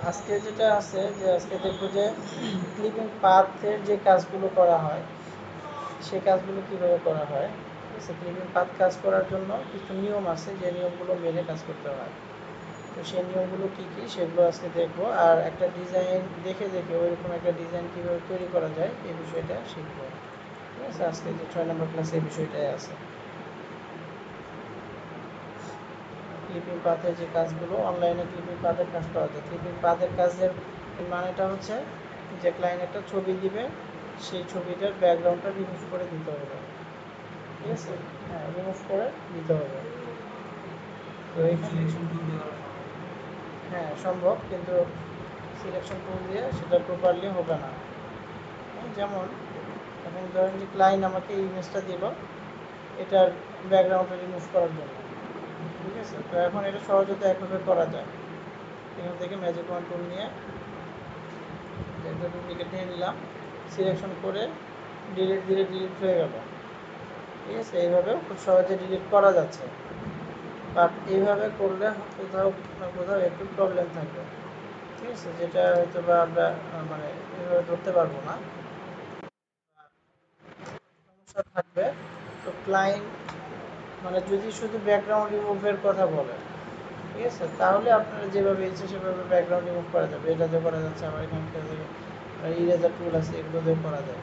আজকে যেটা আছে যে আজকে দেখবো যে ক্লিপিং পাথের যে কাজগুলো করা হয় সেই কাজগুলো কিভাবে করা হয়। ঠিক আছে, ক্লিপিং পাথ কাজ করার জন্য কিছু নিয়ম আছে, যে নিয়মগুলো মেনে কাজ করতে হয়। তো সেই নিয়মগুলো কী কী সেগুলো আজকে দেখবো, আর একটা ডিজাইন দেখে দেখে ওইরকম একটা ডিজাইন কীভাবে তৈরি করা যায় এই বিষয়টা শিখবো। ঠিক আছে, আজকে যে 6 নম্বর ক্লাসে এই বিষয়টাই আছে। ক্লিপিং পাথের যে কাজগুলো, অনলাইনে ক্লিপিং পাথের কাজ করা যায়। ক্লিপিং পাথের কাজের মানেটা হচ্ছে যে ক্লায়েন্ট একটা ছবি দিবে, সেই ছবিটার ব্যাকগ্রাউন্ডটা রিমুভ করে দিতে হবে। ঠিক আছে, হ্যাঁ, রিমুভ করে দিতে হবে। তো এখানে হ্যাঁ সম্ভব, কিন্তু সিলেকশন টুল দিয়ে সেটা প্রপারলি হবে না। যেমন এখন ধরেন যে ক্লায়েন্ট আমাকে এই ইমেজটা দিল এটার ব্যাকগ্রাউন্ডটা রিমুভ করার জন্য। ঠিক আছে, তো এখন এটা সহজত একভাবে করা যায়। এখান থেকে ম্যাজিক ওয়ান টুল নিয়ে একটা ডুপ্লিকেট নিয়ে নিলাম, সিলেকশন করে ডিলিট দিলে ডিলিট হয়ে গেল। ঠিক আছে, এইভাবেও খুব সহজে ডিলিট করা যাচ্ছে, বাট এইভাবে করলে কোথাও না কোথাও একটু প্রবলেম থাকবে। ঠিক আছে, যেটা হয়তো বা আমরা মানে এভাবে ধরতে পারবো না, সমস্যা থাকবে। তো ক্লায়েন্ট মানে যদি শুধু ব্যাকগ্রাউন্ড রিমুভের কথা বলে, ঠিক আছে, তাহলে আপনারা যেভাবে ইচ্ছে সেভাবে ব্যাকগ্রাউন্ড রিমুভ করা যাবে, এটাতে করা যাচ্ছে। আবার এখান থেকে ইরেজার টুল আছে, এগুলো দিয়ে করা যায়।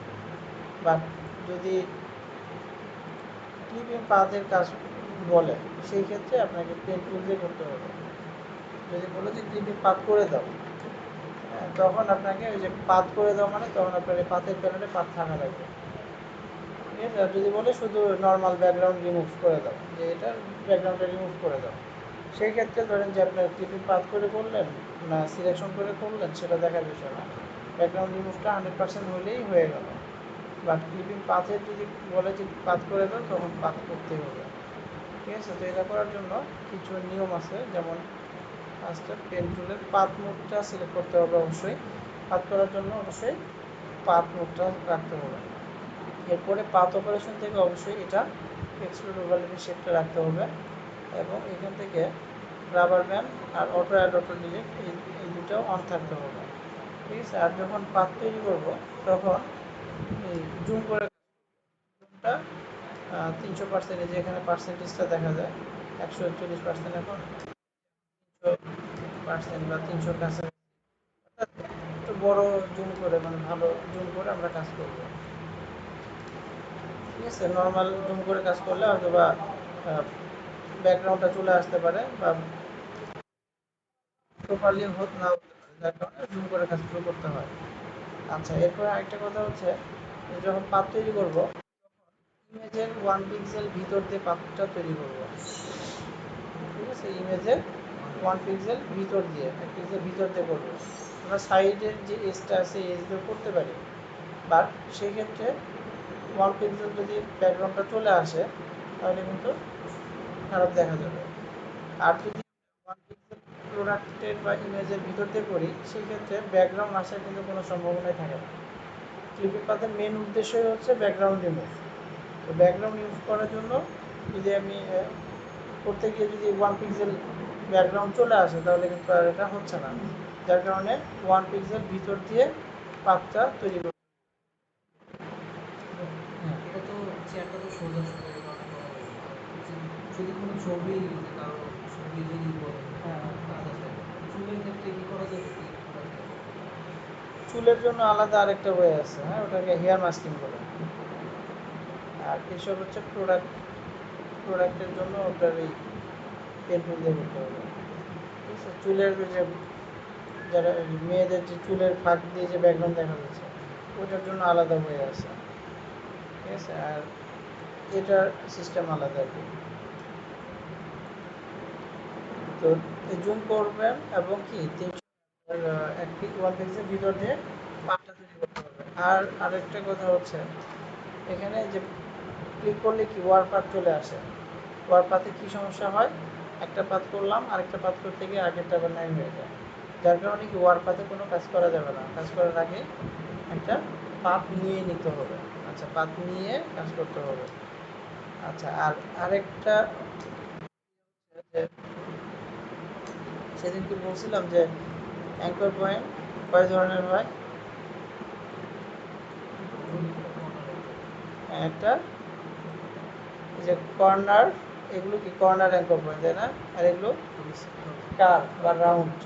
বাট যদি ক্লিপিং পাথের কাজ বলে সেই ক্ষেত্রে আপনাকে পেন টুল দিয়ে করতে হবে। যদি বলো যে ক্লিপিং পাথ করে দাও, হ্যাঁ, তখন আপনাকে ওই যে পাথ করে দাও মানে তখন আপনার এই পাথের প্যানেলে পাথ থাকা লাগবে। ঠিক আছে, আর যদি বলে শুধু নর্মাল ব্যাকগ্রাউন্ড রিমুভ করে দাও, যে এটার ব্যাকগ্রাউন্ডটা রিমুভ করে দাও, সেই ক্ষেত্রে ধরেন যে আপনার ক্লিপিং পাথ করে করলেন না সিলেকশন করে করলেন সেটা দেখার বিষয় না, ব্যাকগ্রাউন্ড রিমুভটা 100% হলেই হয়ে গেল। বাট ক্লিপিং পাথের যদি বলে যে পাথ করে দাও তখন পাথ করতেই হবে। ঠিক আছে, তো এটা করার জন্য কিছু নিয়ম আছে, যেমন ফার্স্টে পেন টুলের পাথ মোডটা সিলেক্ট করতে হবে অবশ্যই। পাথ করার জন্য অবশ্যই পাথ মোডটা রাখতে হবে। এরপরে পাথ অপারেশন থেকে অবশ্যই এটা এক্সক্লুড ওভারল্যাপিং শেপটা রাখতে হবে, এবং এখান থেকে রাবার ব্যান্ড আর অটো অ্যাড অটো ডিলিট এই দুটাও অন থাকতে হবে। ঠিক আছে, আর যখন পাথ তৈরি করব তখন এই জুম করে জুমটা 300%, যে এখানে পার্সেন্টেজটা দেখা যায় 141%, এখন 300% বা 300 কাছে একটু বড় জুম করে মানে ভালো জুম করে আমরা কাজ করব। ঠিক আছে, নর্মাল জুম করে কাজ করলে হয়তো বা ব্যাকগ্রাউন্ডটা চলে আসতে পারে বা প্রপারলি হতে না হতে পারে, যার কারণে জুম করে কাজ শুরু করতে হয়। আচ্ছা, এরপরে আরেকটা কথা হচ্ছে যে যখন পাত তৈরি করব ইমেজের 1 পিক্সেল ভিতর দিয়ে পাতটা তৈরি করব। ঠিক আছে, ইমেজের 1 পিক্সেল ভিতর দিয়ে 1 পিক্সেল ভিতর দিয়ে করবো। আমরা সাইডের যে এজটা আছে এই এজ দিয়ে করতে পারি, বাট সেই ক্ষেত্রে 1 পিক্সেল যদি ব্যাকগ্রাউন্ডটা চলে আসে তাহলে কিন্তু খারাপ দেখা যাবে। আর যদি 1 পিক্সেল প্রোডাক্টের বা ইমেজের ভিতর দিয়ে করি সেই ক্ষেত্রে ব্যাকগ্রাউন্ড আসার কিন্তু কোনো সম্ভাবনাই থাকে না। ক্লিপিং পাথের মেন উদ্দেশ্যই হচ্ছে ব্যাকগ্রাউন্ড রিমুভ। তো ব্যাকগ্রাউন্ড রিমুভ করার জন্য যদি আমি করতে গিয়ে যদি 1 পিক্সেল ব্যাকগ্রাউন্ড চলে আসে তাহলে কিন্তু আর এটা হচ্ছে না, যার কারণে 1 পিক্সেল ভিতর দিয়ে পাথটা তৈরি করতে। হ্যাঁ, এটা তো চেয়ারটা তো সোজা সোজা এই কারণে করা যাবে না। আর যদি কোনো ছবি যে কারো ছবি যদি বলে হ্যাঁ, কাজ আছে, চুলের ক্ষেত্রে কি করা যাবে কি প্রোডাক্টে? চুলের জন্য আলাদা আরেকটা ওয়ে আছে, হ্যাঁ, ওটাকে হেয়ার মাস্কিং বলে। আর এসব হচ্ছে প্রোডাক্টের জন্য ওটার এই পেন টুল দিয়ে করতে হবে। ঠিক আছে, চুলের যে যারা মেয়েদের যে চুলের ফাঁক দিয়ে যে ব্যাকগ্রাউন্ড দেখা যাচ্ছে ওটার জন্য আলাদা ওয়ে আছে। ঠিক আছে, আর এটার সিস্টেম আলাদা আর কি। তো জুম করবেন এবং কি 1 পিক্সেল ভিতর দিয়ে পাতটা তৈরি করতে হবে। আর আরেকটা কথা হচ্ছে এখানে যে ক্লিক করলে কি ওয়ার পাথ চলে আসে, ওয়ার পাথে কী সমস্যা হয়, একটা পাথ করলাম আরেকটা পাথ করতে গিয়ে আগেরটা আবার নাই হয়ে যায়, যার কারণে কি ওয়ার পাথে কোনো কাজ করা যাবে না। কাজ করার আগে একটা পাথ নিয়ে নিতে হবে। আচ্ছা, পাথ নিয়ে কাজ করতে হবে। আচ্ছা, আর আরেকটা যে সেদিনকে বলছিলাম যে অ্যাঙ্কর পয়েন্ট কয় ধরনের হয়? একটা এই যে কর্নার, এগুলো কি কর্নার অ্যাঙ্কর পয়েন্ট, তাই না? আর এগুলো কার্ভ বা রাউন্ড।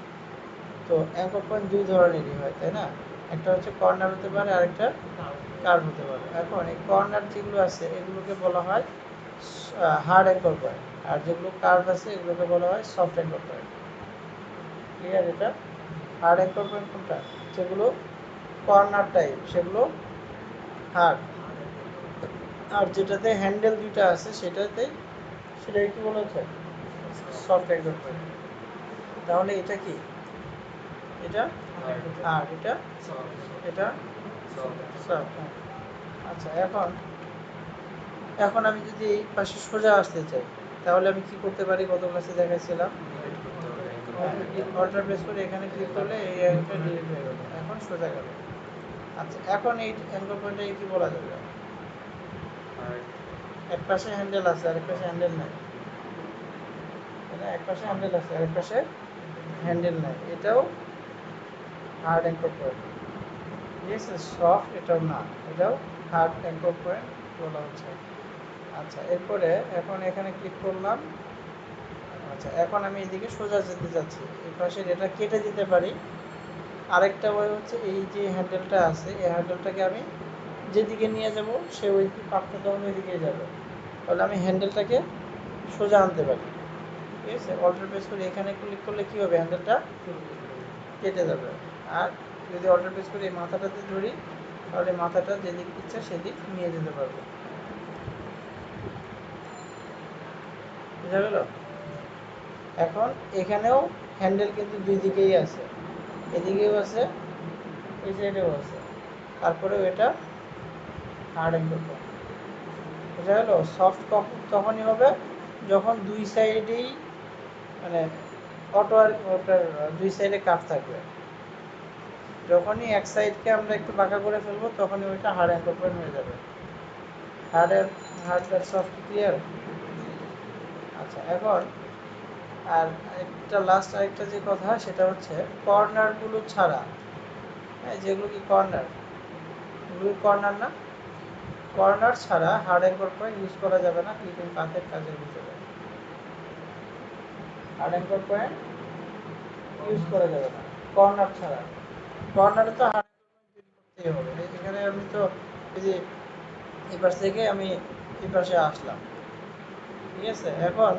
তো অ্যাঙ্কর পয়েন্ট দুই ধরনেরই হয়, তাই না? একটা হচ্ছে কর্নার হতে পারে, আরেকটা কার্ভ হতে পারে। এখন এই কর্নার যেগুলো আছে এগুলোকে বলা হয় হার্ড অ্যাঙ্কর পয়েন্ট, আর যেগুলো কার্ভ আছে এগুলোকে বলা হয় সফট অ্যাঙ্কর পয়েন্ট। ক্লিয়ার? এটা হার্ড অ্যাঙ্কর পয়েন্ট কোনটা? যেগুলো কর্নার টাইপ সেগুলো হার্ড, আর যেটাতে হ্যান্ডেল দুইটা আছে সেটাকে কি বলা হচ্ছে? Soft anchor point. তাহলে এটা কি? এটা হার্ড, এটা এটা সফট। আচ্ছা, এখন এখন আমি যদি এই পাশে সোজা আসতে চাই তাহলে আমি কি করতে পারি? গত ক্লাসে দেখাইছিলাম, অল্টার প্রেস করে এখানে ক্লিক করলে এই অ্যাঙ্গেলটা ডিলিট হয়ে গেল, এখন সোজা গেল। আচ্ছা, এখন এই অ্যাঙ্গেল পয়েন্টটাকে কি বলা যাবে? এক পাশে হ্যান্ডেল আছে, আরেক পাশে হ্যান্ডেল নাই, এক পাশে হ্যান্ডেল আছে, আরেক পাশে হ্যান্ডেল নাই, এটাও হার্ড অ্যাঙ্কর পয়েন্ট। ঠিক আছে? সফট এটাও না, এটাও হার্ড অ্যাঙ্কর পয়েন্ট বলা হচ্ছে। আচ্ছা, এরপরে এখন এখানে ক্লিক করলাম। আচ্ছা, এখন আমি এদিকে সোজা যেতে যাচ্ছি, এই পাশের এটা কেটে দিতে পারি। আরেকটা ওয়ে হচ্ছে এই যে হ্যান্ডেলটা আছে এই হ্যান্ডেলটাকে আমি যেদিকে নিয়ে যাব সে ওই পাতটা তখন ওইদিকেই যাবে, তাহলে আমি হ্যান্ডেলটাকে সোজা আনতে পারি। ঠিক আছে? অল্টার প্রেস করে এখানে ক্লিক করলে কী হবে? হ্যান্ডেলটা কেটে যাবে। আর যদি অল্টার প্রেস করে এই মাথাটাতে ধরি তাহলে মাথাটা যেদিক ইচ্ছা সেদিক নিয়ে যেতে পারবো। বুঝা গেল? এখন এখানেও হ্যান্ডেল কিন্তু দুই দিকেই আছে, এদিকেও আছে, এই সাইডেও আছে, তারপরেও এটা হার্ড অ্যাঙ্কর পয়েন্ট। বুঝা গেল? সফট তখনই হবে যখন দুই সাইডেই মানে ওটার দুই সাইডে কাট থাকবে। যখনই এক সাইডকে আমরা একটু বাঁকা করে ফেলবো তখনই ওইটা হার্ড অ্যাঙ্কর পয়েন্ট হয়ে যাবে। হার্ড আর সফট ক্লিয়ার? আচ্ছা, এখন আর আরেকটা যে কথা সেটা হচ্ছে কর্নারগুলো ছাড়া, হ্যাঁ, যেগুলো কি কর্নার, এগুলো কর্নার না? কর্নার ছাড়া হার্ড অ্যাঙ্কর পয়েন্ট ইউজ করা যাবে না ক্লিপিং পাথের কাজের ভিতরে। হার্ড অ্যাঙ্কর পয়েন্ট ইউজ করা যাবে না কর্নার ছাড়া। কর্নারে তো হার্ড করতেই হবে। এখানে আমি তো এই যে এই পাশ থেকে আমি এই পাশে আসলাম, ঠিক আছে? এখন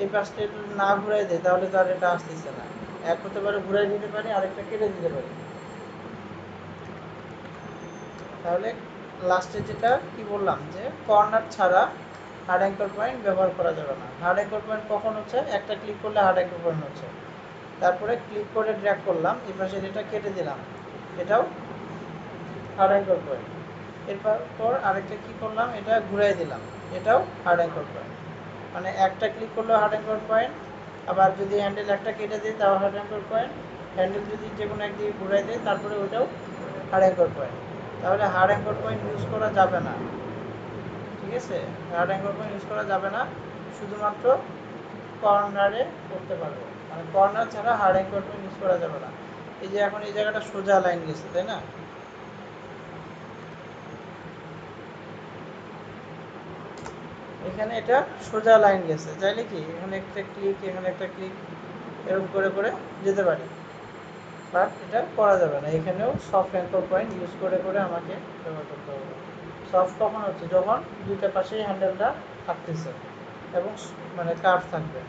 এই পাশটা একটু না ঘুরাই দেয় তাহলে তো আর এটা আসতেছে না। এক হতে পারে ঘুরাই দিতে পারি, আরেকটা কেটে দিতে পারি। তাহলে লাস্টে যেটা কি বললাম যে কর্নার ছাড়া হার্ড অ্যাঙ্কর পয়েন্ট ব্যবহার করা যাবে না। হার্ড অ্যাঙ্কর পয়েন্ট কখন হচ্ছে? একটা ক্লিক করলে হার্ড অ্যাঙ্কর পয়েন্ট হচ্ছে, তারপরে ক্লিক করে ড্র্যাগ করলাম, এই পাশে যেটা কেটে দিলাম এটাও হার্ড অ্যাঙ্কর পয়েন্ট। এরপর আরেকটা কি করলাম, এটা ঘুরাই দিলাম, এটাও হার্ড অ্যাঙ্কর পয়েন্ট। মানে একটা ক্লিক করলেও হার্ড অ্যাঙ্কর পয়েন্ট, আবার যদি হ্যান্ডেল একটা কেটে দিই তাও হার্ড অ্যাঙ্কর পয়েন্ট, হ্যান্ডেল যদি যে কোনো একদিকে ঘুরাই দিই তারপরে ওটাও হার্ড অ্যাঙ্কর পয়েন্ট। তাহলে হার্ড অ্যাঙ্কর পয়েন্ট ইউজ করা যাবে না। ঠিক আছে? হার্ড অ্যাঙ্কর পয়েন্ট ইউজ করা যাবে না, শুধুমাত্র কর্নারে করতে পারবো। মানে কর্নার ছাড়া হার্ড অ্যাঙ্কর পয়েন্ট ইউজ করা যাবে না। এই যে এখন এই জায়গাটা সোজা লাইন গেছে, তাই না? এখানে এটা সোজা লাইন গেছে, চাইলে কি এখানে একটা ক্লিক, এখানে একটা ক্লিক, এরকম করে করে যেতে পারি, বাট এটা করা যাবে না। এখানেও সফট অ্যাঙ্কর পয়েন্ট ইউজ করে করে আমাকে ব্যবহার করতে হবে। সফট কখন হচ্ছে? যখন দুইটা পাশেই হ্যান্ডেলটা থাকতেছে এবং মানে কার্ভ থাকবে।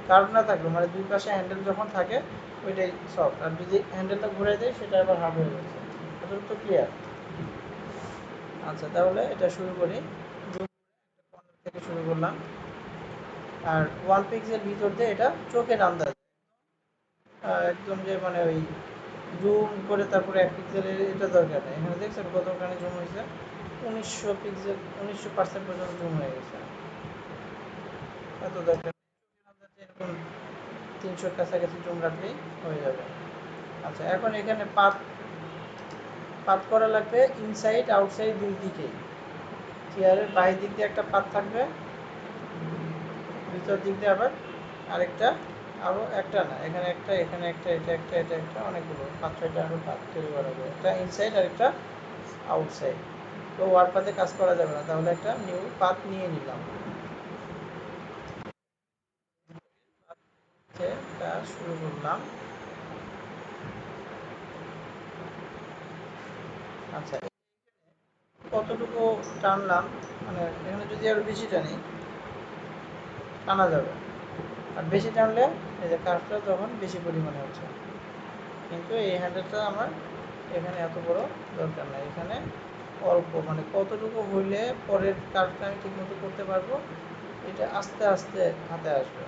কার্ভ না থাকবে মানে দুই পাশে হ্যান্ডেল যখন থাকে ওইটাই সফট, আর যদি হ্যান্ডেলটা ঘুরে দেয় সেটা আবার হার্ড হয়ে যাচ্ছে। এটা তো ক্লিয়ার? আচ্ছা, তাহলে এটা শুরু করি। থেকে শুরু করলাম, আর 1 পিক্সেল ভিতর দিয়ে এটা চোখের আন্দাজ, একদম যে মানে ওই জুম করে তারপরে 1 পিক্সেলের এটা দরকার নেই। এখানে দেখছেন কতখানি জুম হয়েছে? 1900 পিক্সেল, 19% পর্যন্ত জুম হয়ে গেছে। এত দরকার এরকম 300-র কাছাকাছি জুম রাখলেই হয়ে যাবে। আচ্ছা, এখন এখানে পাত পাত করা লাগবে ইনসাইড আউটসাইড দুই দিকেই। চেয়ারের বাইরের দিক দিয়ে একটা পাত থাকবে, ভিতর দিক দিয়ে আবার আরেকটা আরও একটা না, এখানে একটা, এখানে একটা, এটা একটা, এটা একটা, অনেকগুলো 5-6টা আরও পাত তৈরি করা যায়, একটা ইনসাইড আর একটা আউটসাইড। তো ওয়ার্ক পাতে কাজ করা যাবে না, তাহলে একটা নিউ পাত নিয়ে নিলাম, কাজ শুরু করলাম। আচ্ছা, কতটুকু টানলাম, মানে এখানে যদি আরও বেশি টানি টানা যাবে, আর বেশি টানলে এই যে কাজটা তখন বেশি পরিমাণে হচ্ছে। কিন্তু এই হ্যান্ডেলটা আমার এখানে এত বড় দরকার নাই, এখানে অল্প, মানে কতটুকু হইলে পরের কাজটা আমি ঠিকমতো করতে পারবো, এটা আস্তে আস্তে হাতে আসবে।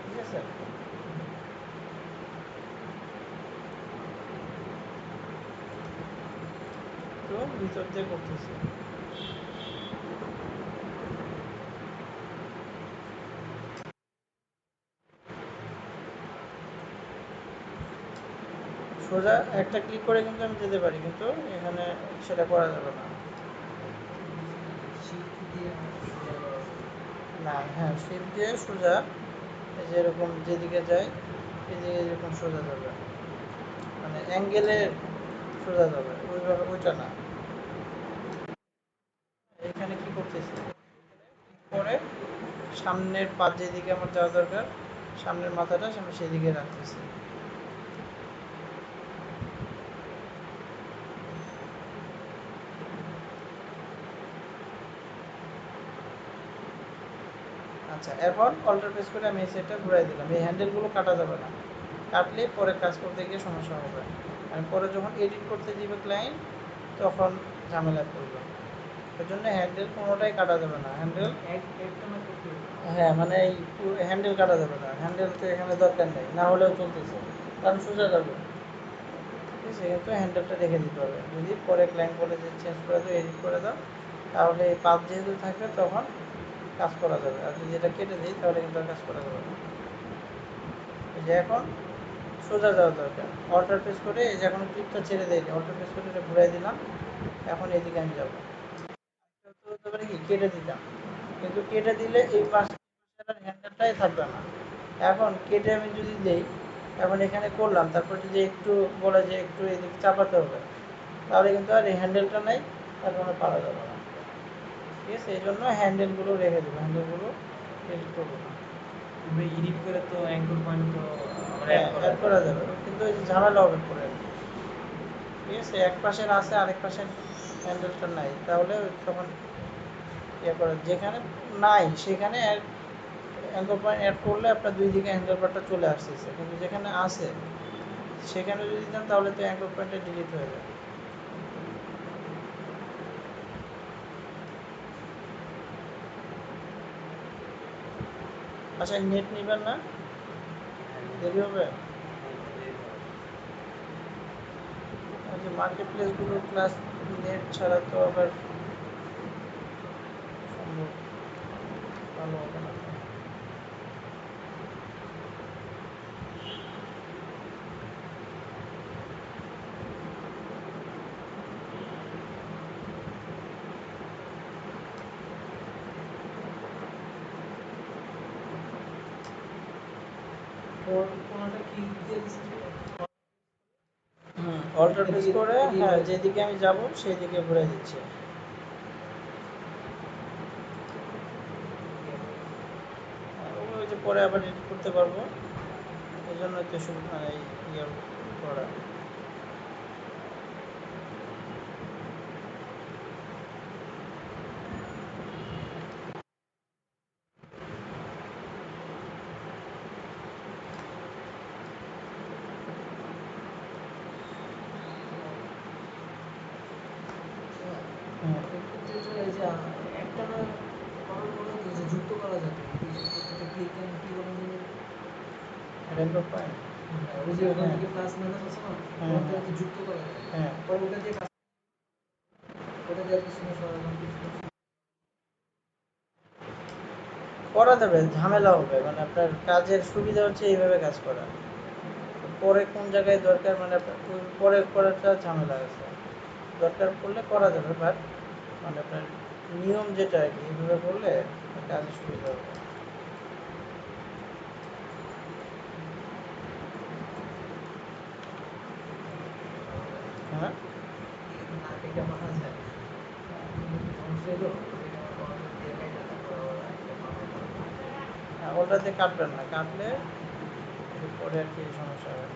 ঠিক আছে, তো ভিতর দিয়ে করতেছি। সোজা একটা ক্লিক করে কিন্তু আমি যেতে পারি, কিন্তু এখানে সেটা করা যাবে না। শিফট দিয়ে সোজা করা যায়। না, হ্যাঁ, শিপ দিয়ে সোজা, এই যে এরকম যেদিকে যায় এদিকে এরকম সোজা যাবে, মানে অ্যাঙ্গেলে সোজা যাবে, ওইভাবে ওইটা না। এখানে কি করতেছি, পরে সামনের পা যেদিকে আমার যাওয়া দরকার, সামনের মাথাটা আমি সেদিকে রাখতেছি। আচ্ছা, এখন অল্টার প্রেস করে আমি এই সাইডটা ঘুরাই দিলাম, এই হ্যান্ডেলগুলো কাটা যাবে না, কাটলে পরে কাজ করতে গিয়ে সমস্যা হবে। আমি পরে যখন এডিট করতে দিবে ক্লায়েন্ট, তখন ঝামেলায় পড়বে। ওই জন্য হ্যান্ডেল কোনোটাই কাটা যাবে না, হ্যান্ডেল। একটা না করতে হবে। হ্যাঁ, মানে এই হ্যান্ডেল কাটা যাবে না, হ্যান্ডেল তো এখানে দরকার নেই, না হলেও চলতেছে, কারণ সোজা যাবে। ঠিক আছে, কিন্তু হ্যান্ডেলটা রেখে দিতে হবে, যদি পরে ক্লায়েন্ট বলে যে চেঞ্জ করে দাও, এডিট করে দাও, তাহলে এই পাত যেহেতু থাকবে তখন কাজ করা যাবে, আর যদি এটা কেটে দিই তাহলে কিন্তু আর কাজ করা যাবে না। এই যে এখন সোজা যাওয়া দরকার, অল্টার প্রেস করে, এই যে এখন ক্লিপটা ছেড়ে দেয়নি, অল্টার প্রেস করে এটা ঘুরাই দিলাম, এখন এদিকে আমি যাবো। তো হতে পারে কি কেটে দিতাম, কিন্তু কেটে দিলে এই পাশের হ্যান্ডেলটাই থাকবে না। এখন কেটে আমি যদি দেই, এখন এখানে করলাম, তারপর যদি একটু বলে যে একটু এদিকে চাপাতে হবে, তাহলে কিন্তু আর এই হ্যান্ডেলটা নেই, তার কোনো পারা যাবে না। ঠিক আছে, এই জন্য হ্যান্ডেলগুলো রেখে দেবো, হ্যান্ডেলগুলো এডিট করবো না। আমরা এডিট করে তো অ্যাঙ্কর পয়েন্ট তো আবার অ্যাড হ্যাঁ, করা অ্যাড যায়। করা যাবে, কিন্তু এই যে ঝামেলা হবে পরে। ঠিক আছে, এক পাশের আছে, আরেক পাশের হ্যান্ডেলটা নাই, তাহলে তখন ইয়ে করে, যেখানে নাই সেখানে অ্যাঙ্কর পয়েন্ট অ্যাড করলে আপনার দুই দিকে হ্যান্ডেল বারটা চলে আসতেছে, কিন্তু যেখানে আছে সেখানে যদি দেন তাহলে তো অ্যাঙ্কর পয়েন্টটা ডিলিট হয়ে যায়। আচ্ছা, নেট নেবেন না, হ্যাঁ, দেরি হবে। হ্যাঁ, একটু দেরি হবে। ওই যে মার্কেট প্লেসগুলো ক্লাস নেট ছাড়া তো আবার সম্ভব ভালো হবে না তো। কোনটা কি দিয়ে দিচ্ছেন যে হুম, অল্টার প্রেস এদিকে করে, এদিকে হ্যাঁ, ঘুরে দিচ্ছেন। যেদিকে আমি যাব সেই দিকে ঘুরে দিচ্ছি। ওই যে পরে আবার এডিট করতে পারবো, এই জন্য তো শুরু মানে এই ইয়ে করা। হুম, এক্ষেত্রে তো এই যে একটানা করার পরেও তো এই যে যুক্ত করা যাবে, এই যে প্রত্যেকটা ক্লিক কেন কি বলেন জানি এটা? Anchor point. হ্যাঁ, ওই যে ওখান হ্যাঁ, থেকে প্লাস মাইনাস আছে না, হ্যাঁ, ওখান থেকে হ্যাঁ, তো যুক্ত করা যায়, হ্যাঁ। পরে ওটা দিয়ে ওটা দিয়ে আর কিছু না সরালাম কিছু না। করা যাবে, ঝামেলা হবে, মানে আপনার কাজের সুবিধা হচ্ছে এইভাবে কাজ করা, পরে কোন জায়গায় দরকার, মানে আপনার পরে করাটা ঝামেলা আছে, দরকার পড়লে করা যাবে, বাট মানে আপনার নিয়ম যেটা আর কি, এইভাবে করলে কাজে সুবিধা হবে। হ্যাঁ না কেটে পাঠা যায়। কিন্তু একটু সমস্যা হলো ওই আমার কর্নার দিয়ে কাইটা তারপর আবার একটা পাঠাই দিতে হবে। হ্যাঁ, ওটাতে কাটবেন না, কাটলে পরে আর কি সমস্যা হবে।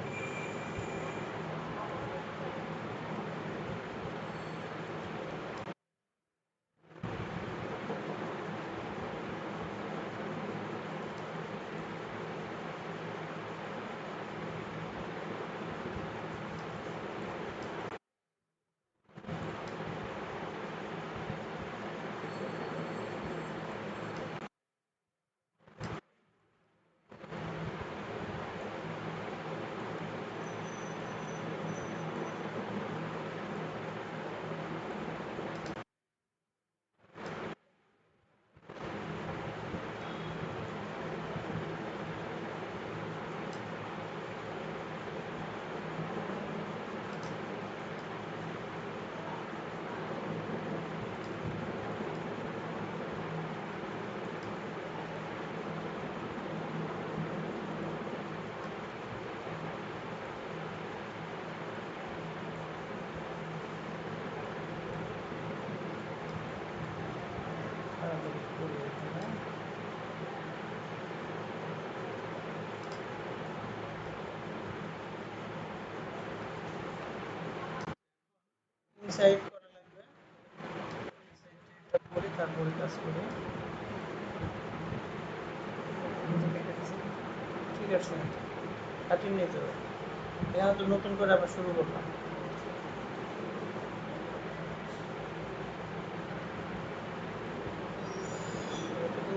তাড়াতাড়ি করি এখানে। ইনসাইড করা লাগবে, ইনসাইডটা করি তারপরে কাজ করি। কিন্তু কেটে দিছি। ঠিক আছে, কাটিয়ে নিতে হবে। এখানে তো নতুন করে আবার শুরু করলাম।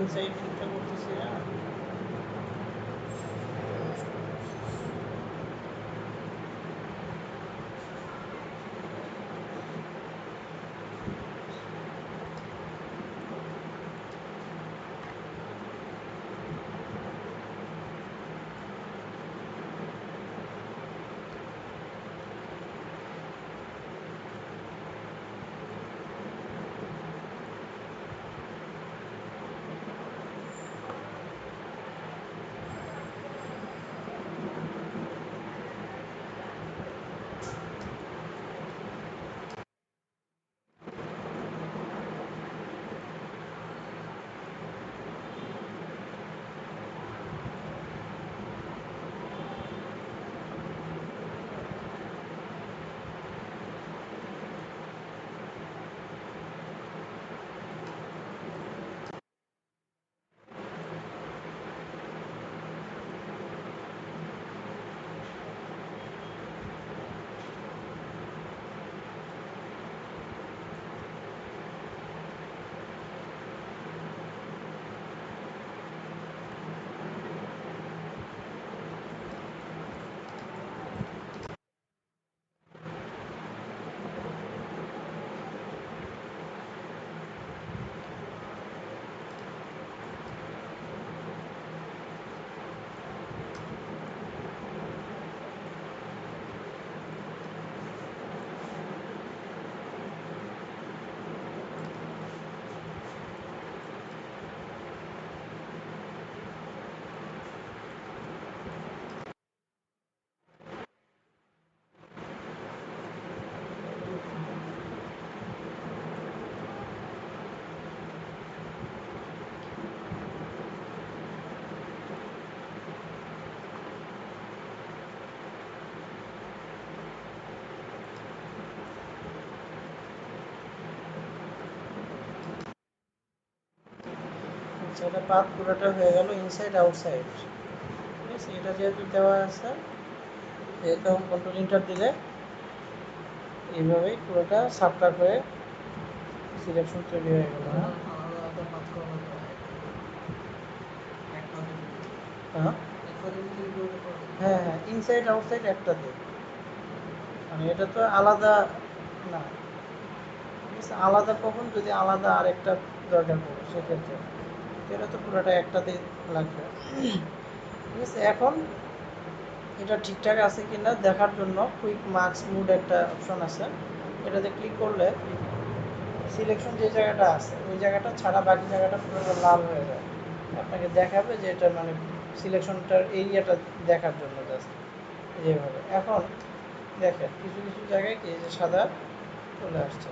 ইনসাইড ঠিকঠাক করতেছি না। সেটা পাত পুরোটা হয়ে গেল ইনসাইড আউটসাইড। ঠিক আছে, এটা যেহেতু দেওয়া আছে, এরকম কন্ট্রোল ইন্টার দিলে এইভাবেই পুরোটা সাবট্রাক্ট হয়ে সিলেকশন তৈরি হয়ে গেল। হ্যাঁ আলাদা আলাদা পাস করা দরকার হয় এক পাতের ভিতরে। হ্যাঁ এক পাতের ভিতরে কি ওটা করা যাবে? হ্যাঁ হ্যাঁ, ইনসাইড আউটসাইড একটাতে, মানে এটা তো আলাদা না। ঠিক আছে, আলাদা কখন, যদি আলাদা আরেকটা দরকার পড়ে সেক্ষেত্রে। তো এটা তো পুরোটা একটাতেই লাগবে। ঠিক আছে, এখন এটা ঠিকঠাক আছে কিনা দেখার জন্য কুইক মার্কস মুড একটা অপশন আছে, এটাতে ক্লিক করলে সিলেকশন যে জায়গাটা আছে ওই জায়গাটা ছাড়া বাকি জায়গাটা পুরোটা লাল হয়ে যায়। আপনাকে দেখাবে যে এটা মানে সিলেকশনটার এরিয়াটা দেখার জন্য জাস্ট যেভাবে। এখন দেখেন কিছু কিছু জায়গায় কি এই যে সাদা চলে আসছে,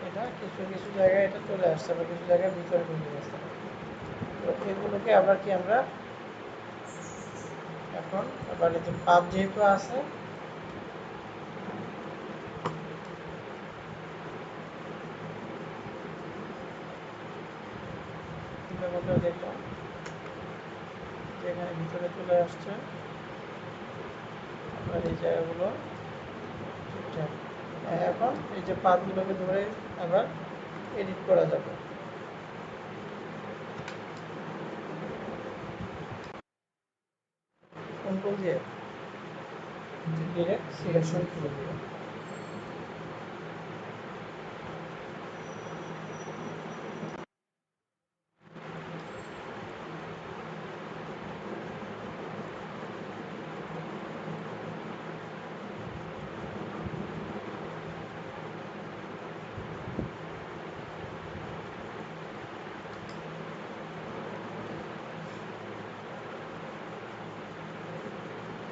এটা কিছু কিছু জায়গায় এটা চলে আসছে, আবার কিছু জায়গায় ভিতরে ঢুকে গেছে। তো এগুলোকে আবার কি আমরা এখন আবার এই যে পাত যেহেতু আছে, ব্যাপারটা দেখলাম যে এখানে ভিতরে চলে আসছে, আবার এই জায়গাগুলো ঠিকঠাক। এখন এই যে পাতগুলোকে ধরে আবার এডিট করা যাবে কন্ট্রোল দিয়ে, ডিরেক্ট সিলেকশন টুল দিয়ে।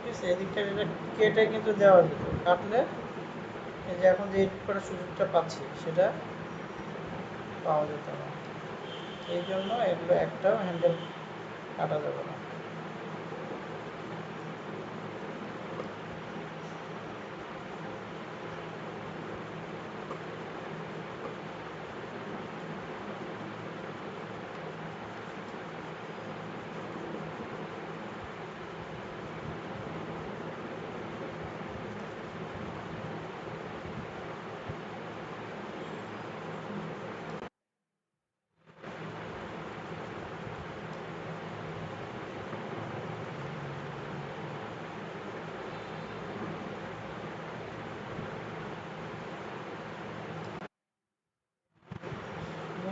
ঠিক আছে, এদিকটা এটা কেটে কিন্তু দেওয়া যেত, কাটলে এই যে এখন যে এডিট করার সুযোগটা পাচ্ছি সেটা পাওয়া যেত না। এই জন্য এগুলো একটাও হ্যান্ডেল কাটা যাবে না।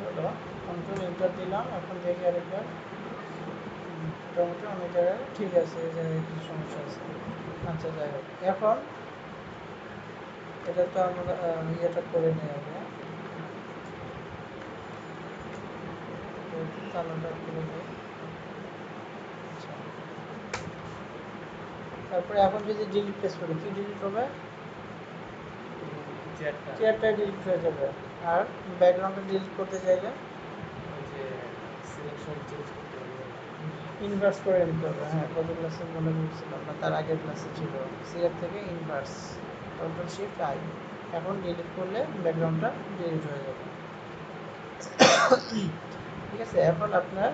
হলো কন্ট্রোল এন্টার দিলাম, এখন দেখি আরেকবার। মোটামুটি অনেক জায়গায় ঠিক আছে, এই জায়গায় কিছু সমস্যা আছে। আচ্ছা যাই হোক, এখন এটা তো আমরা ইয়েটা করে নিই আগে, তালাটা খুলে দিই। আচ্ছা, তারপরে এখন যদি ডিলিট পেজ করি কি ডিলিট হবে? চেয়ারটা ডিলিট হয়ে যাবে। আর ব্যাকগ্রাউন্ডটা ডিলিট করতে চাইলে ওই যে সিলেকশন চেঞ্জ করতে হবে, ইনভার্স করে নিতে হবে। হ্যাঁ, গত ক্লাসে মনে করছিলাম না, তার আগের ক্লাসে ছিল সিলেক্ট থেকে ইনভার্স, কন্ট্রোল শিফট আই। এখন ডিলিট করলে ব্যাকগ্রাউন্ডটা ডিলিট হয়ে যাবে। ঠিক আছে, এখন আপনার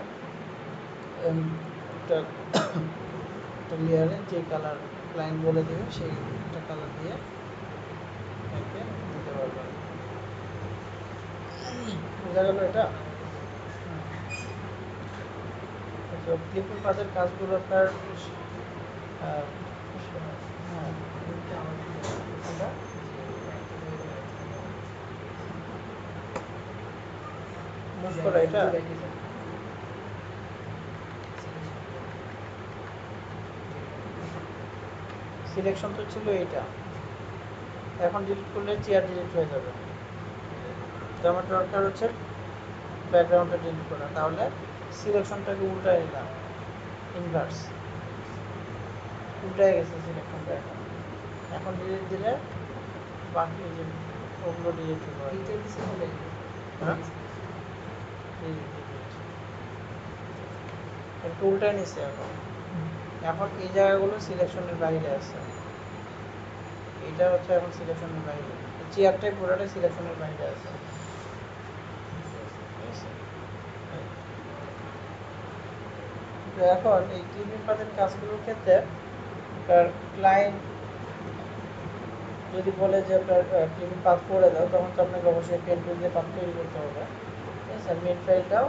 একটা একটা লেয়ারে যে কালার ক্লায়েন্ট বলে দেবে সেই একটা কালার দিয়ে এটাকে দিতে পারবেন। বোঝা গেল এটা? তো ক্লিপিং পাথের কাজগুলো আপনার হ্যাঁ, এটা আমার কি কোনটা? যে একটা জায়গায় মুভ করা এটা রেখে যাবে সিলেকশন সিলেকশন তো ছিল এইটা, এখন ডিলিট করলে চেয়ার ডিলিট হয়ে যাবে। তো আমার দরকার হচ্ছে ব্যাকগ্রাউন্ডটা ডিলিট করা, তাহলে সিলেকশনটাকে উল্টায় নিলাম, ইনভার্স, উল্টায় গেছে সিলেকশনটা। এখন এখন ডিলিট দিলে বাকি যে ওগুলো ডিলিট হবে আর কি। এইটা দিছে বলে হ্যাঁ, ডিলিট ডিলিট একটু উল্টায় নিছে এখন। এখন এই জায়গাগুলো সিলেকশনের বাইরে আছে, এইটা হচ্ছে এখন সিলেকশনের বাইরে, চেয়ারটাই পুরোটাই সিলেকশনের বাইরে আছে। ঠিক আছে, এই। তো এখন এই ক্লিপিং পাথের কাজগুলোর ক্ষেত্রে আপনার ক্লায়েন্ট যদি বলে যে আপনার ক্লিপিং পাথ করে দাও, তখন তো আপনাকে অবশ্যই পেন টুল দিয়ে পাথ তৈরি করতে হবে। ঠিক আছে, মেন ফাইলটাও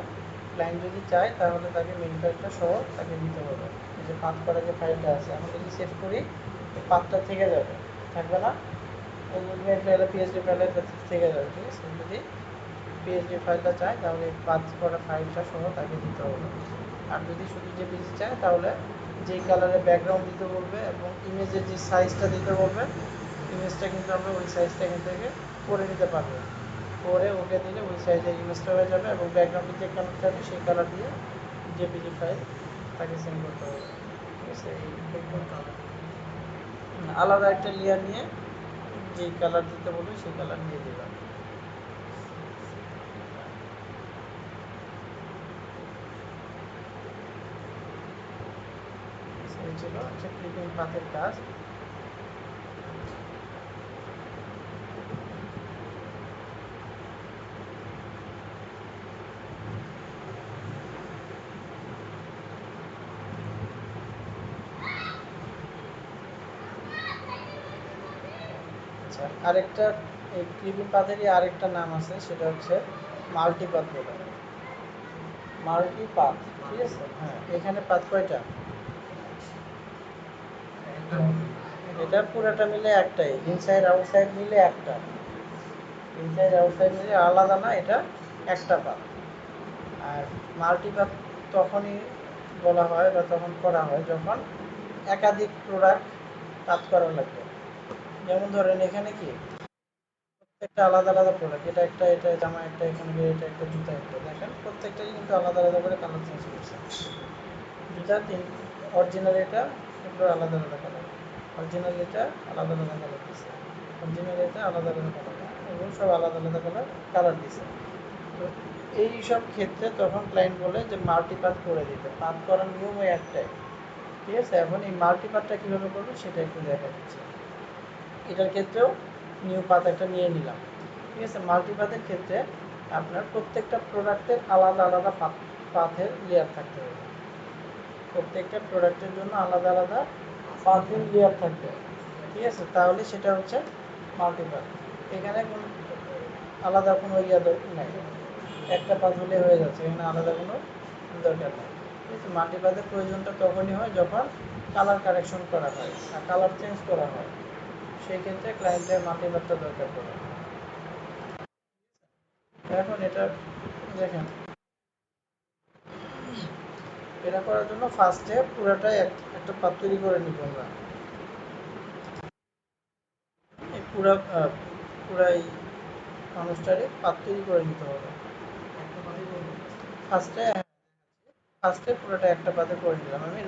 ক্লায়েন্ট যদি চায় তাহলে তাকে মেন ফাইলটা সহ তাকে দিতে হবে। এই যে পাথ করা যে ফাইলটা আছে, এখন যদি সেভ করি এই পাথটা থেকে যাবে, থাকবে না, এই মেন ফাইলে পিএইচডি ফাইলে থেকে যাবে। ঠিক আছে, যদি পিএইচডি ফাইলটা চায় তাহলে এই পাথ করা ফাইলটা সহ তাকে দিতে হবে। আর যদি শুধু জেপিজি চায় তাহলে যেই কালারের ব্যাকগ্রাউন্ড দিতে বলবে এবং ইমেজের যে সাইজটা দিতে বলবে, ইমেজটা কিন্তু আমরা ওই সাইজটা এখান থেকে করে নিতে পারবো, করে ওকে দিলে ওই সাইজের ইমেজটা হয়ে যাবে এবং ব্যাকগ্রাউন্ডে যে কালার থাকবে সেই কালার দিয়ে জেপিজি ফাইল তাকে সেন্ড করতে হবে। ঠিক আছে, এই কোন কালার আলাদা একটা লেয়ার নিয়ে যেই কালার দিতে বলবে সেই কালার দিয়ে দিলাম। এই ছিল হচ্ছে ক্লিপিং পাথের কাজ। আচ্ছা, আরেকটা এই ক্লিপিং পাথেরই আরেকটা নাম আছে, সেটা হচ্ছে মাল্টিপাথ বলে। মাল্টিপাথ, ঠিক আছে? হ্যাঁ, এখানে পাথ কয়টা? এটা পুরোটা মিলে একটাই, ইনসাইড আউটসাইড মিলে একটা। ইনসাইড আউটসাইড মিলে আলাদা না, এটা একটা পাথ। আর মাল্টিপাথ তখনই বলা হয় বা তখন করা হয় যখন একাধিক প্রোডাক্ট কাজ করা লাগবে। যেমন ধরেন এখানে কি প্রত্যেকটা আলাদা আলাদা প্রোডাক্ট, এটা একটা, এটা জামা একটা, এখানে এটা একটা, জুতা একটা, দেখেন প্রত্যেকটাই কিন্তু আলাদা আলাদা করে কালার চেঞ্জ করছে। জুতা তিন, অরিজিনাল এটা, এগুলো আলাদা আলাদা কালার, অরিজিনাল এটা আলাদা আলাদা কালার দিচ্ছে, অরিজিনাল এটা আলাদা আলাদা কালার, এগুলো সব আলাদা আলাদা কালার কালার দিচ্ছে। তো এই সব ক্ষেত্রে তখন ক্লায়েন্ট বলে যে মাল্টিপাথ করে দিতে, পাথ করার নিয়ম ওই একটাই, ঠিক আছে? এখন এই মাল্টিপাথটা কীভাবে করবে সেটা একটু দেখা দিচ্ছে। এটার ক্ষেত্রেও নিউ পাথ একটা নিয়ে নিলাম, ঠিক আছে? মাল্টিপাথের ক্ষেত্রে আপনার প্রত্যেকটা প্রোডাক্টের আলাদা আলাদা পাথের লেয়ার থাকতে হবে, প্রত্যেকটা প্রোডাক্টের জন্য আলাদা আলাদা পাথের লেয়ার থাকতে হবে, ঠিক আছে? তাহলে সেটা হচ্ছে মাল্টিপাথ। এখানে কোনো আলাদা কোনো ইয়া নেই, একটা পাথ হলে হয়ে যাচ্ছে, এখানে আলাদা কোনো দরকার নেই, ঠিক আছে? মাল্টিপাথের প্রয়োজনটা তখনই হয় যখন কালার কারেকশন করা হয় আর কালার চেঞ্জ করা হয়, সেই ক্ষেত্রে ক্লায়েন্টের মাল্টিপাথটা দরকার পড়ে। এখন এটা দেখেন, এটা করার জন্য ফার্স্টে পুরোটাই একটা পাত তৈরি করে নিব আমরা। এই পুরা এই মানুষটারে পাত তৈরি করে নিতে হবে ফার্স্টে। ফার্স্টে পুরোটা একটা পাতে করে নিলাম আমি,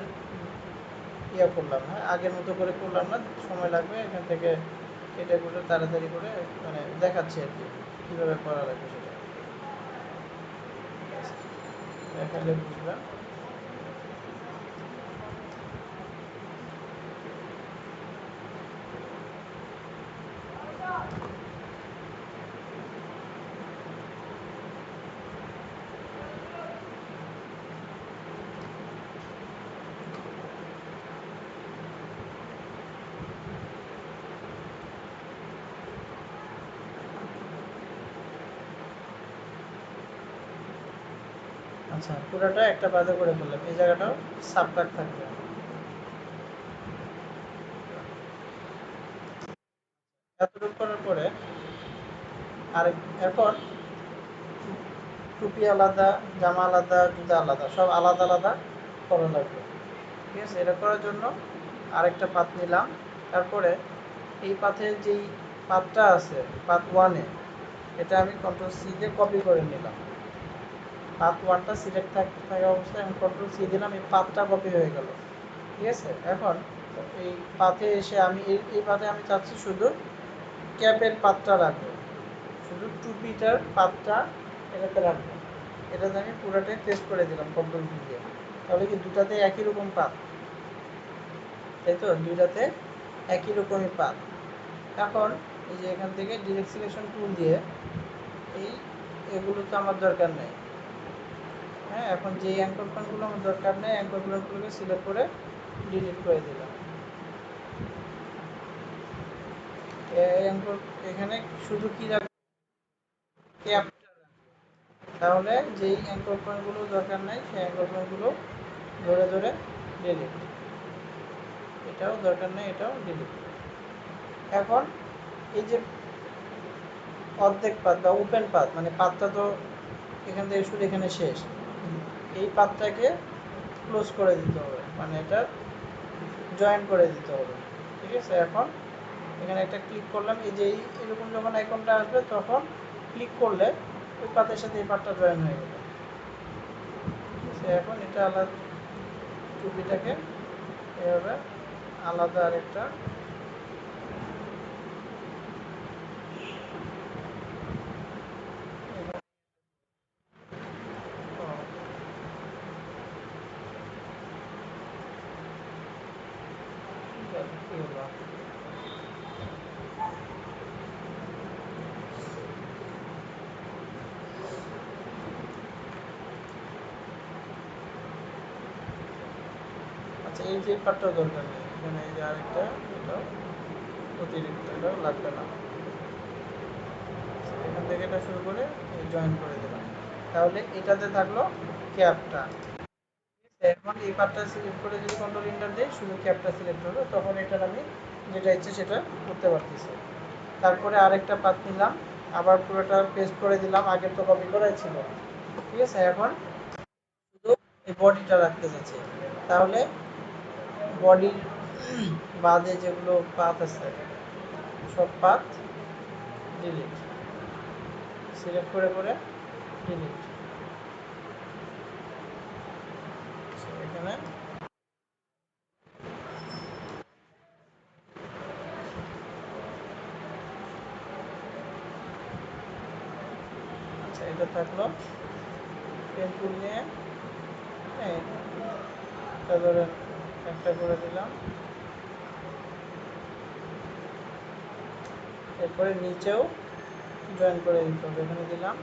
ইয়া করলাম, হ্যাঁ আগের মতো করে করলাম না, সময় লাগবে, এখান থেকে কেটে কুটে তাড়াতাড়ি করে মানে দেখাচ্ছি আর কি কীভাবে করা লাগবে, সেটা দেখালে বুঝবেন। আচ্ছা, পুরোটা একটা পাতে করে ফেললাম, এই জায়গাটাও সাবট্রাক্ট থাকবে। এতটুকু করার পরে আর এখন টুপি আলাদা, জামা আলাদা, জুতা আলাদা, সব আলাদা আলাদা করা লাগবে, ঠিক আছে? এটা করার জন্য আরেকটা পাত নিলাম। তারপরে এই পাথের যেই পাতটা আছে পাত ওয়ানে, এটা আমি কন্ট্রোল সি দিয়ে কপি করে নিলাম। পাত ওয়ানটা সিলেক্ট থাকা অবস্থায় আমি কন্ট্রোল সি দিলাম, এই পাতটা কপি হয়ে গেল, ঠিক আছে? এখন এই পাতে এসে আমি এই পাতে আমি চাচ্ছি শুধু ক্যাপের পাতটা রাখবো, শুধু টুপিটার পাতটা এটাতে রাখবো। এটাতে আমি পুরোটাই টেস্ট করে দিলাম কন্ট্রোল ভি দিয়ে, তাহলে কি দুটাতে একই রকম পাত, তাই তো? দুইটাতে একই রকমই পাত। এখন এই যে এখান থেকে ডিরেক্ট সিলেকশন টুল দিয়ে এই এগুলো তো আমার দরকার নেই, হ্যাঁ? এখন যে অ্যাঙ্কর পয়েন্টগুলো আমার দরকার নেই, অ্যাঙ্কর পয়েন্টগুলোকে সিলেক্ট করে ডিলিট করে দিলাম। অ্যাঙ্কর এখানে শুধু কি রাখবো, ক্যাপ, তাহলে যেই অ্যাঙ্কর পয়েন্টগুলো দরকার নাই সেই অ্যাঙ্কর পয়েন্টগুলো ধরে ধরে ডিলিট, এটাও দরকার নেই, এটাও ডিলিট। এখন এই যে অর্ধেক পাত বা ওপেন পাত, মানে পাতটা তো এখান থেকে শুরু এখানে শেষ, এই পাতটাকে ক্লোজ করে দিতে হবে, মানে এটা জয়েন করে দিতে হবে, ঠিক আছে? এখন এখানে একটা ক্লিক করলাম, এই যে এরকম যখন আইকনটা আসবে তখন ক্লিক করলে ওই পাতের সাথে এই পাতটা জয়েন হয়ে গেল, ঠিক আছে? এখন এটা আলাদা, টুপিটাকে এভাবে আলাদা আরেকটা কি হলো? আচ্ছা, এই যে পার্টটা দরকার নেই, এখানে এই যে আরেকটা, এটা অতিরিক্ত, এটা লাগবে না। এখান থেকে এটা শুরু করে জয়েন করে দিলাম। তাহলে এটাতে থাকলো ক্যাপটা। এখন এই পার্টটা সিলেক্ট করে যদি কন্ট্রোল এন্টার দিই, শুধু ক্যাপটা সিলেক্ট হলো, তখন এটার আমি যেটা ইচ্ছে সেটা করতে পারতেছি। তারপরে আরেকটা পাত নিলাম, আবার পুরোটা পেস্ট করে দিলাম, আগের তো কপি করাই ছিল। ঠিক আছে, এখন শুধু এই বডিটা রাখতে চাচ্ছি। তাহলে বডির বাদে যেগুলো পাত আছে সব পাত ডিলিট, সিলেক্ট করে করে ডিলিট। এখানে আচ্ছা, এটা থাকলো। পেন টুল নিয়ে এটা ধরেন একটা করে দিলাম। এরপরে নিচেও জয়েন করে দিতে হবে, এখানে দিলাম।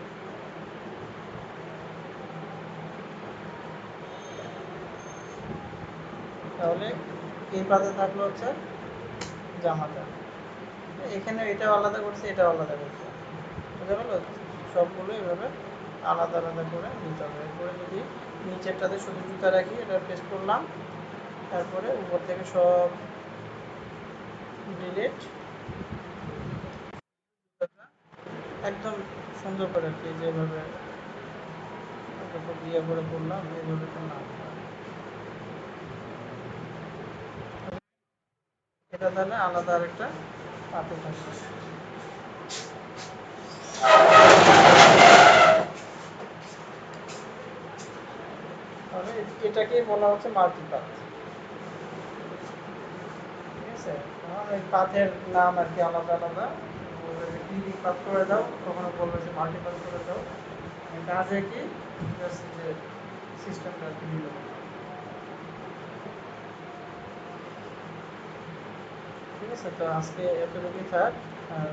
তাহলে এই পাতে থাকলো হচ্ছে জামাটা। এখানে এটাও আলাদা করছে, এটাও আলাদা করছে, বুঝা গেল? সবগুলো এভাবে আলাদা আলাদা করে নিতে হবে। এরপরে যদি নিচেরটাতে শুধু জুতা রাখি, এটা পেস্ট করলাম, তারপরে উপর থেকে সব ডিলিট, একদম সুন্দর করে আর কি, যেভাবে ইয়ে করে করলাম এইভাবে তো না। এটা তাহলে আলাদা আরেকটা পাতে থাকবে। তাহলে এটাকেই বলা হচ্ছে মাল্টিপাথ। ঠিক আছে, এখন এই পাথের নাম আর কি আলাদা আলাদা। বলবে যে ক্লিনিক পাথ করে দাও, কখনো বলবে যে মাল্টিপাথ করে দাও। কাজে কি জাস্ট যে সিস্টেমটা আর কি নিল। ঠিক আছে, তো আজকে এতটুকুই থাক। আর